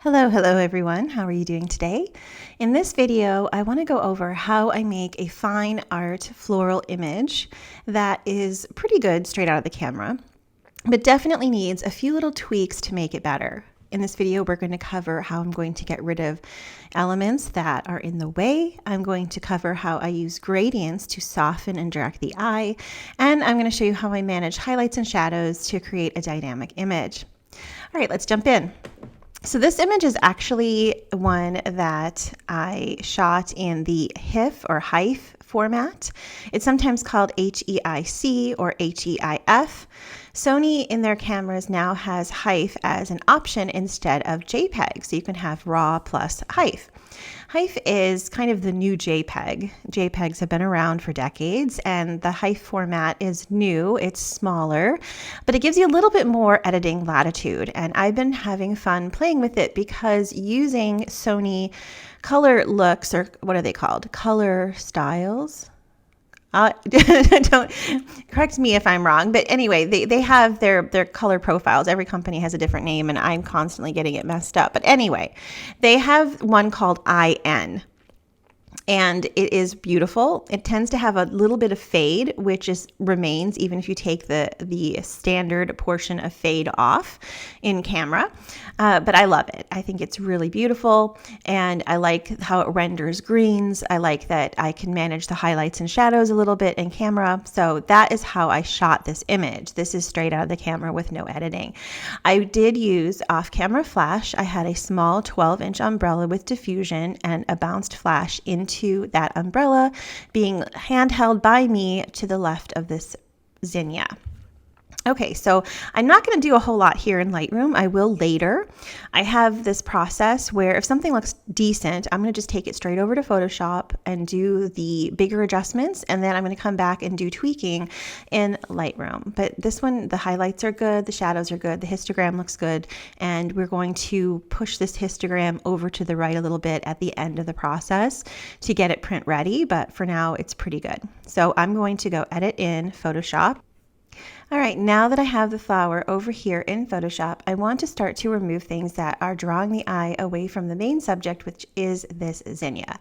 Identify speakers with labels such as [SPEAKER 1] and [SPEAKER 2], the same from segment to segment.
[SPEAKER 1] Hello everyone. How are you doing today? In this video, I want to go over how I make a fine art floral image that is pretty good straight out of the camera, but definitely needs a few little tweaks to make it better. In this video, we're going to cover how I'm going to get rid of elements that are in the way. I'm going to cover how I use gradients to soften and direct the eye, and I'm going to show you how I manage highlights and shadows to create a dynamic image. All right, let's jump in. So this image is actually one that I shot in the HIF or HIF format. It's sometimes called HEIC or HEIF. Sony in their cameras now has HIF as an option instead of JPEG, so you can have RAW plus HIF. HIF is kind of the new JPEG. JPEGs have been around for decades, and the HIF format is new. It's smaller, but it gives you a little bit more editing latitude, and I've been having fun playing with it because using Sony color looks, or what are they called? Color styles? Don't correct me if I'm wrong, but anyway, they have their color profiles. Every company has a different name, and I'm constantly getting it messed up. But anyway, they have one called IN. And it is beautiful. It tends to have a little bit of fade, which remains even if you take the standard portion of fade off in camera. But I love it. I think it's really beautiful, and I like how it renders greens. I like that I can manage the highlights and shadows a little bit in camera. So that is how I shot this image. This is straight out of the camera with no editing. I did use off-camera flash. I had a small 12-inch umbrella with diffusion and a bounced flash into that umbrella being handheld by me to the left of this Zinnia. Okay, so I'm not going to do a whole lot here in Lightroom. I will later. I have this process where if something looks decent, I'm going to just take it straight over to Photoshop and do the bigger adjustments, and then I'm going to come back and do tweaking in Lightroom. But this one, the highlights are good, the shadows are good, the histogram looks good, and we're going to push this histogram over to the right a little bit at the end of the process to get it print ready, but for now it's pretty good. So I'm going to go edit in Photoshop. All right, now that I have the flower over here in Photoshop, I want to start to remove things that are drawing the eye away from the main subject, which is this Zinnia.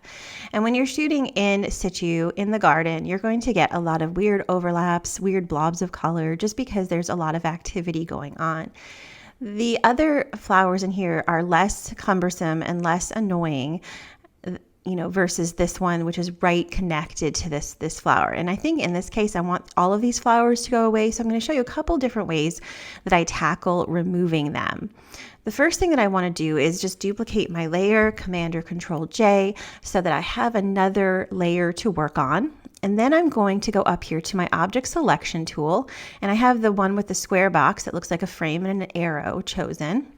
[SPEAKER 1] And when you're shooting in situ in the garden, you're going to get a lot of weird overlaps, weird blobs of color, just because there's a lot of activity going on. The other flowers in here are less cumbersome and less annoying, versus this one, which is right connected to this flower. And I think in this case, I want all of these flowers to go away. So I'm going to show you a couple different ways that I tackle removing them. The first thing that I want to do is just duplicate my layer, Command or Control J, so that I have another layer to work on. And then I'm going to go up here to my object selection tool. And I have the one with the square box that looks like a frame and an arrow chosen.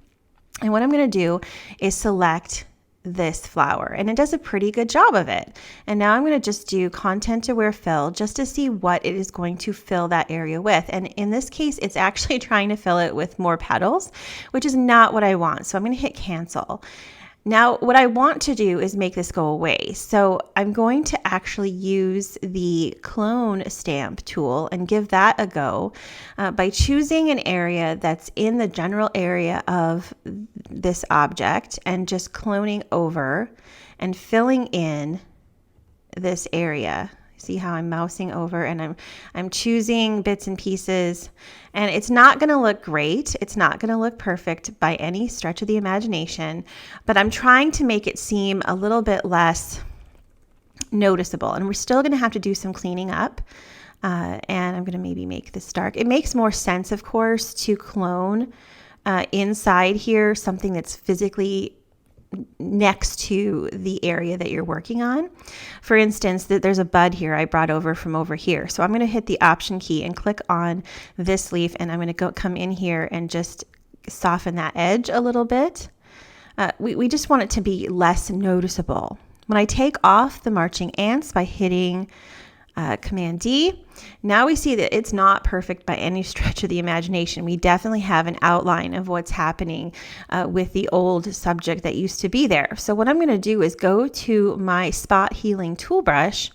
[SPEAKER 1] And what I'm going to do is select this flower, and it does a pretty good job of it. And now I'm going to just do content aware fill just to see what it is going to fill that area with. And in this case, it's actually trying to fill it with more petals, which is not what I want. So I'm going to hit cancel. Now, what I want to do is make this go away. So I'm going to actually use the clone stamp tool and give that a go by choosing an area that's in the general area of this object and just cloning over and filling in this area. See how I'm mousing over and I'm choosing bits and pieces, and it's not going to look great. It's not going to look perfect by any stretch of the imagination, but I'm trying to make it seem a little bit less noticeable, and we're still going to have to do some cleaning up. And I'm going to maybe make this dark. It makes more sense, of course, to clone inside here something that's physically next to the area that you're working on. For instance, there's a bud here I brought over from over here. So I'm going to hit the Option key and click on this leaf, and I'm going to come in here and just soften that edge a little bit. We just want it to be less noticeable. When I take off the marching ants by hitting Command D, now we see that it's not perfect by any stretch of the imagination. We definitely have an outline of what's happening with the old subject that used to be there. So what I'm going to do is go to my spot healing tool brush,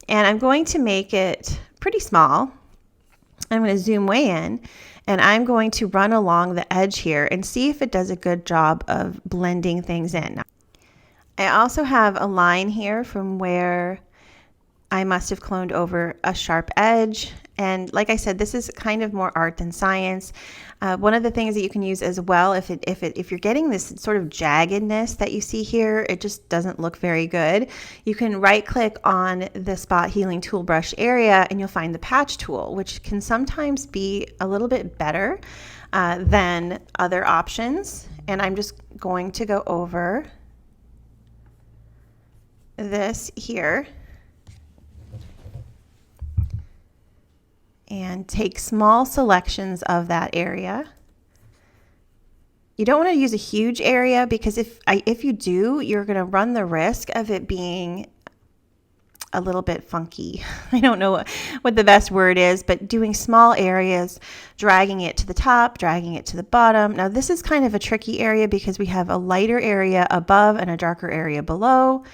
[SPEAKER 1] and I'm going to make it pretty small. I'm going to zoom way in, And I'm going to run along the edge here and see if it does a good job of blending things in. I also have a line here from where I must have cloned over a sharp edge. And like I said, this is kind of more art than science. One of the things that you can use as well, if you're getting this sort of jaggedness that you see here, it just doesn't look very good. You can right click on the spot healing tool brush area and you'll find the patch tool, which can sometimes be a little bit better than other options. And I'm just going to go over this here and take small selections of that area. You don't want to use a huge area because if you do, you're going to run the risk of it being a little bit funky. I don't know what the best word is, but doing small areas, dragging it to the top, dragging it to the bottom. Now this is kind of a tricky area because we have a lighter area above and a darker area below.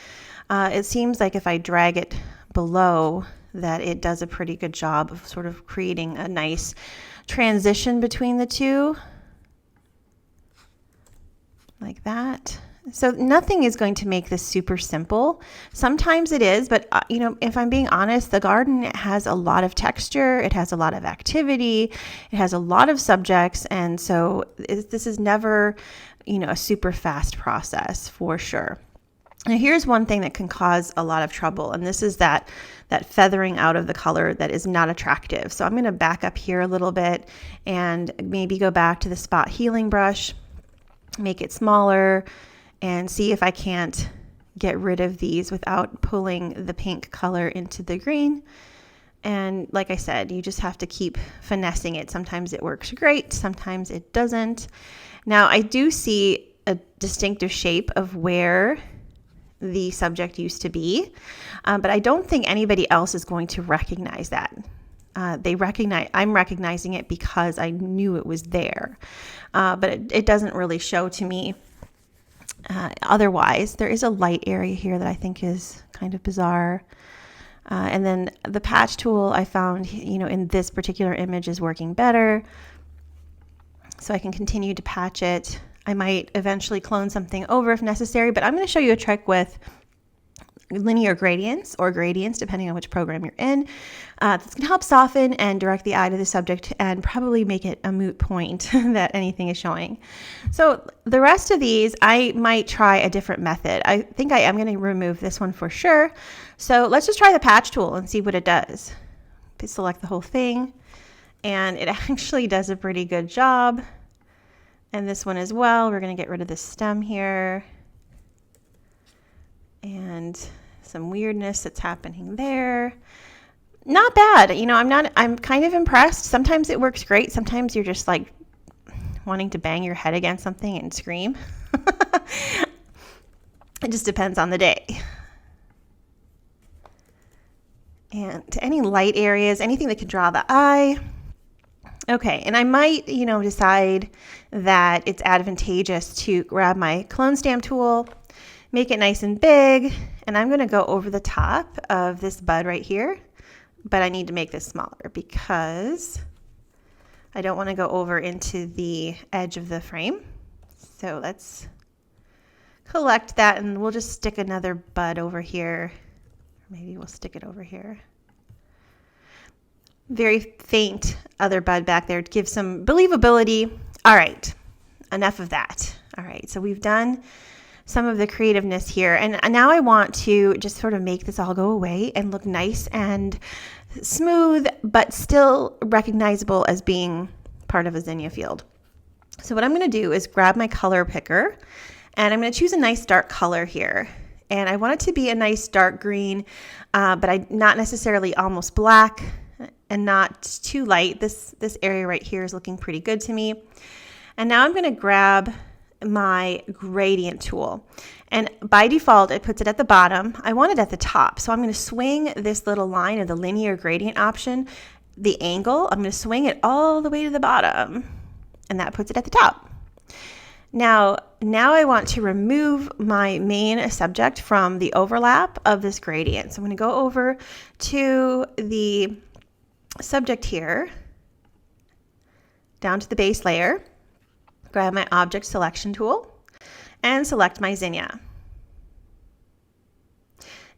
[SPEAKER 1] It seems like if I drag it below, that it does a pretty good job of sort of creating a nice transition between the two, like that. So nothing is going to make this super simple. Sometimes it is, but you know, if I'm being honest, the garden has a lot of texture, it has a lot of activity, it has a lot of subjects, and so this is never, you know, a super fast process for sure. Now here's one thing that can cause a lot of trouble, and this is that feathering out of the color that is not attractive. So I'm going to back up here a little bit and maybe go back to the spot healing brush, make it smaller, and see if I can't get rid of these without pulling the pink color into the green. And like I said, you just have to keep finessing it. Sometimes it works great, sometimes it doesn't. Now I do see a distinctive shape of where the subject used to be, but I don't think anybody else is going to recognize that. I'm recognizing it because I knew it was there, but it doesn't really show to me otherwise. There is a light area here that I think is kind of bizarre. And then the patch tool I found, you know, in this particular image is working better. So I can continue to patch it. I might eventually clone something over if necessary, but I'm going to show you a trick with linear gradients or gradients, depending on which program you're in. This can help soften and direct the eye to the subject and probably make it a moot point that anything is showing. So the rest of these, I might try a different method. I think I am going to remove this one for sure. So let's just try the patch tool and see what it does. Select the whole thing, and it actually does a pretty good job. And this one as well. We're going to get rid of this stem here and some weirdness that's happening there. Not bad. You know, I'm kind of impressed. Sometimes it works great. Sometimes you're just like wanting to bang your head against something and scream. It just depends on the day. And to any light areas, anything that can draw the eye. Okay, and I might, you know, decide that it's advantageous to grab my clone stamp tool, make it nice and big, and I'm going to go over the top of this bud right here, but I need to make this smaller because I don't want to go over into the edge of the frame. So let's collect that, and we'll just stick another bud over here. Maybe we'll stick it over here. Very faint other bud back there to give some believability. All right, enough of that. All right, so we've done some of the creativeness here, and now I want to just sort of make this all go away and look nice and smooth, but still recognizable as being part of a zinnia field. So what I'm going to do is grab my color picker, and I'm going to choose a nice dark color here. And I want it to be a nice dark green, but not necessarily almost black, and not too light. This area right here is looking pretty good to me. And now I'm going to grab my gradient tool, and by default it puts it at the bottom. I want it at the top, so I'm going to swing this little line of the linear gradient option, the angle, I'm going to swing it all the way to the bottom, and that puts it at the top. Now I want to remove my main subject from the overlap of this gradient. So I'm going to go over to the subject here, down to the base layer, grab my object selection tool, and select my Zinnia.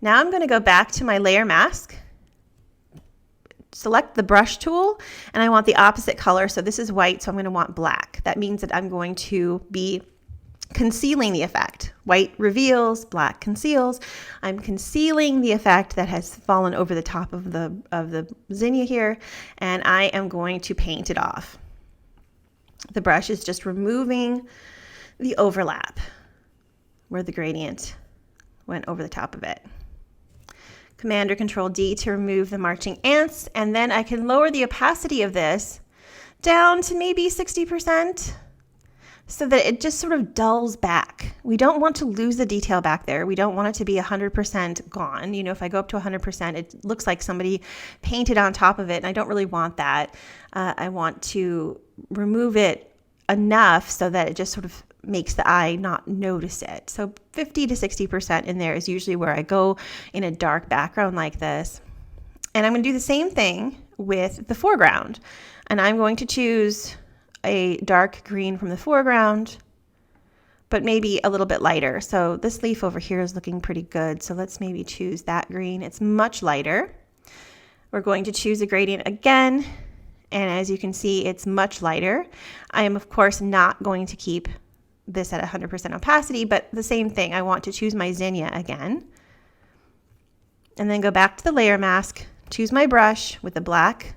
[SPEAKER 1] Now I'm going to go back to my layer mask, select the brush tool, and I want the opposite color. So this is white, so I'm going to want black. That means that I'm going to be concealing the effect. White reveals, black conceals. I'm concealing the effect that has fallen over the top of the Zinnia here, and I am going to paint it off. The brush is just removing the overlap where the gradient went over the top of it. Command or Control D to remove the marching ants, and then I can lower the opacity of this down to maybe 60% so that it just sort of dulls back. We don't want to lose the detail back there. We don't want it to be 100% gone. You know, if I go up to 100%, it looks like somebody painted on top of it, and I don't really want that. I want to remove it enough so that it just sort of makes the eye not notice it. So 50 to 60% in there is usually where I go in a dark background like this. And I'm going to do the same thing with the foreground. And I'm going to choose a dark green from the foreground, but maybe a little bit lighter. So this leaf over here is looking pretty good. So let's maybe choose that green. It's much lighter. We're going to choose a gradient again. And as you can see, it's much lighter. I am, of course, not going to keep this at 100% opacity, but the same thing. I want to choose my Zinnia again. And then go back to the layer mask, choose my brush with the black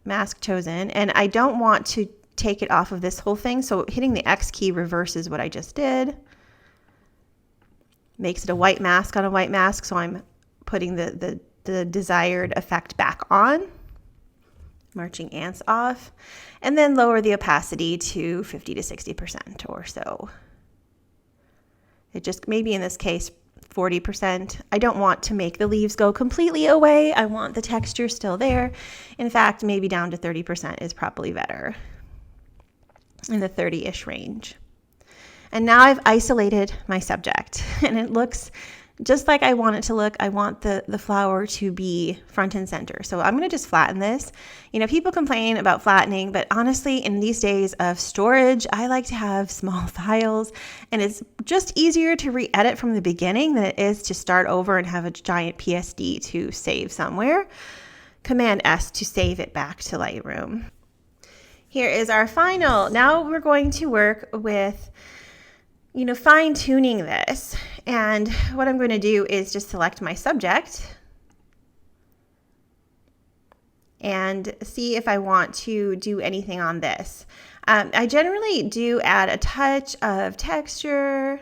[SPEAKER 1] mask chosen. And I don't want to take it off of this whole thing. So hitting the X key reverses what I just did. Makes it a white mask on a white mask. So I'm putting the desired effect back on. Marching ants off, and then lower the opacity to 50 to 60% or so. It just, maybe in this case, 40%. I don't want to make the leaves go completely away. I want the texture still there. In fact, maybe down to 30% is probably better, in the 30-ish range. And now I've isolated my subject, and it looks just like I want it to look. I want the flower to be front and center. So I'm going to just flatten this. You know, people complain about flattening, but honestly, in these days of storage, I like to have small files, and it's just easier to re-edit from the beginning than it is to start over and have a giant PSD to save somewhere. Command S to save it back to Lightroom. Here is our final. Now we're going to work with, you know, fine tuning this. And what I'm going to do is just select my subject and see if I want to do anything on this. I generally do add a touch of texture,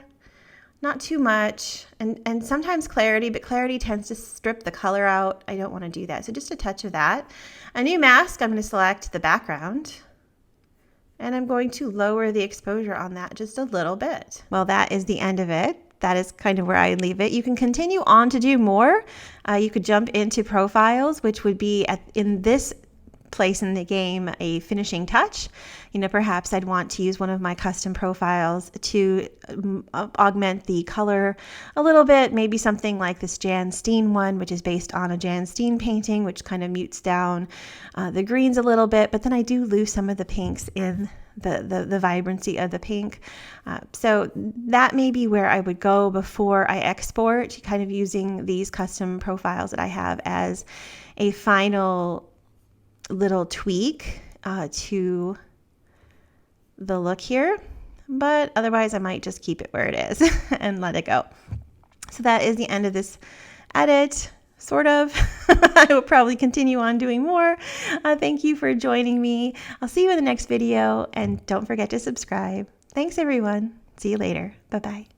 [SPEAKER 1] not too much, and sometimes clarity, but clarity tends to strip the color out. I don't want to do that. So just a touch of that. A new mask, I'm going to select the background. And I'm going to lower the exposure on that just a little bit. Well, that is the end of it. That is kind of where I leave it. You can continue on to do more. You could jump into profiles, which would be in this place in the game a finishing touch. You know, perhaps I'd want to use one of my custom profiles to augment the color a little bit, maybe something like this Jan Steen one, which is based on a Jan Steen painting, which kind of mutes down the greens a little bit, but then I do lose some of the pinks in the vibrancy of the pink. So that may be where I would go before I export, kind of using these custom profiles that I have as a final little tweak to the look here, but otherwise I might just keep it where it is and let it go. So that is the end of this edit, sort of. I will probably continue on doing more. Thank you for joining me. I'll see you in the next video, and don't forget to subscribe. Thanks everyone. See you later. Bye-bye.